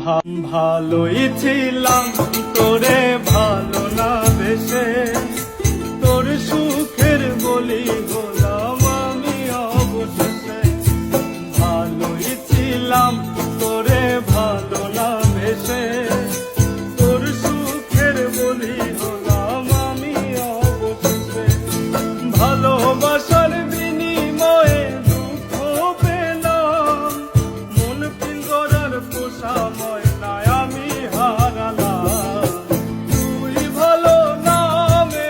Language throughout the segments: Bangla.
ভালোই ছিলাম তোরে ভালো না বেশে, তোর সুখের বলি হলাম আমি অবশেষে। ভালোই ছিলাম তোরে ভালো না বেশে, তোর সুখের বলি হলাম আমি অবশেষে। ভালোবাসার বিনিময়ে দুঃখ পেলাম, মন পিঞ্জরার পোষা ময়নায় আমি হারালাম। তুই ভালো না মে,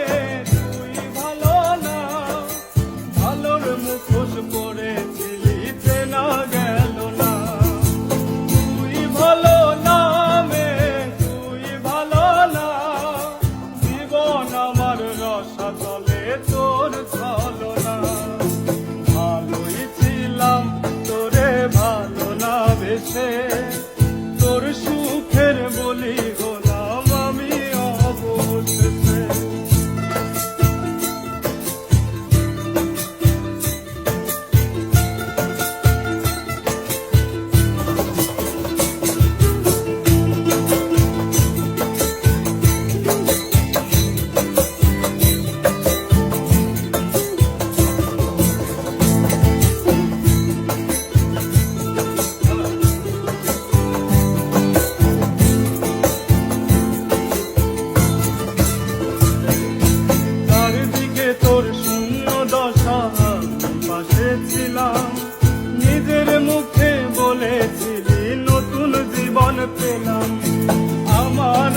তুই ভালো না, ভালোর মুখোশ পড়েছিলি চেনা গেল না। তুই ভালো না মে, তুই ভালো না, জীবন আমার রসাতলে তোর ছলনা। ভালোই ছিলাম তোরে ভালো না বেশে, তোর সুখের বলি হলাম আমি অবশেষে। চারিদিকে তোর শূন্য দশা, পাশে ছিলাম, নিজের মুখে বলেছিলি নতুন জীবন পেলাম। আমার